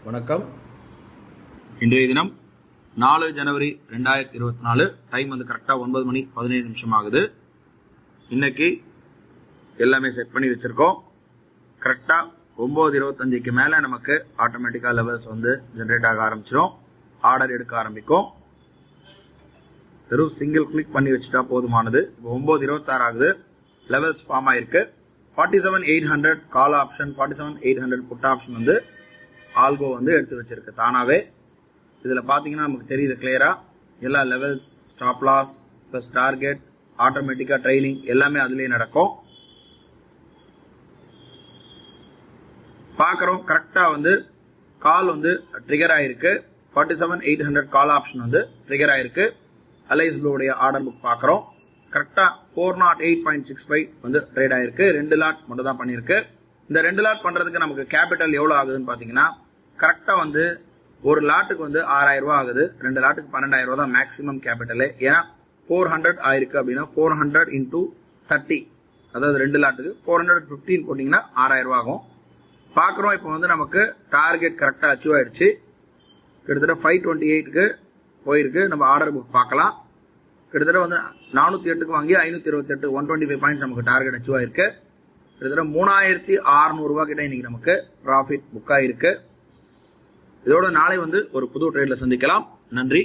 வணக்கம். இன்றைய தினம் 4 ஜனவரி 2024. டைம் வந்து கரெக்டாக 9:17 ஆகுது. இன்னைக்கு எல்லாமே செட் பண்ணி வச்சிருக்கோம். கரெக்டாக 9:25க்கு மேலே நமக்கு ஆட்டோமேட்டிக்காக லெவல்ஸ் வந்து ஜென்ரேட் ஆக ஆரம்பிச்சிடும். ஆர்டர் எடுக்க ஆரம்பிக்கும். வெறும் சிங்கிள் கிளிக் பண்ணி வச்சுட்டா போதுமானது. இப்போ 9:26 ஆகுது. லெவல்ஸ் ஃபார்ம் ஆயிருக்கு. 47,800 கால் ஆப்ஷன், 47,800 புட் ஆப்ஷன் வந்து ஆல்கோ வந்து எடுத்து வச்சிருக்கு தானாவே. இதில் பார்த்தீங்கன்னா நமக்கு தெரியுது கிளியரா எல்லா levels, stop loss plus target, ஆட்டோமேட்டிக்காக ட்ரைலிங் எல்லாமே அதுலேயே நடக்கும். பார்க்குறோம் கரெக்டாக வந்து கால் வந்து ட்ரிகர் ஆயிருக்கு. 47,800 கால் ஆப்ஷன் வந்து ட்ரிகர் ஆயிருக்கு. அலைஸ் ப்ளூடைய ஆர்டர் புக் பார்க்குறோம். கரெக்டாக 408.65 வந்து ட்ரேட் ஆயிருக்கு. 2 லாட் மட்டும் தான் பண்ணியிருக்கு. இந்த 2 லாட் பண்ணுறதுக்கு நமக்கு கேபிட்டல் எவ்வளோ ஆகுதுன்னு பார்த்தீங்கன்னா கரெக்டாக வந்து ஒரு லாட்டுக்கு வந்து 6,000 ரூபா ஆகுது. 2 லாட்டுக்கு 12,000 ரூபா தான் மேக்ஸிமம் கேபிட்டலு. ஏன்னா 400 ஆயிருக்கு அப்படின்னா 400 × 30, அதாவது 2 லாட்டுக்கு 415 போட்டிங்கன்னா 6,000 ரூபா ஆகும். பார்க்குறோம் இப்போ வந்து நமக்கு டார்கெட் கரெக்டாக அச்சீவ் ஆயிடுச்சு. கிட்டத்தட்ட 528க்கு போயிருக்கு. நம்ம ஆர்டர் புக் பார்க்கலாம். கிட்டத்தட்ட வந்து 408க்கு வாங்கி 528 125 பாயிண்ட்ஸ் நமக்கு டார்கெட் அச்சீவ் ஆயிருக்கு. கிட்டத்தட்ட 3,600 ரூபா கிட்ட இன்னைக்கு நமக்கு ப்ராஃபிட் புக் ஆயிருக்கு. இதோட நாளை வந்து ஒரு புது ட்ரேட்ல சந்திக்கலாம். நன்றி.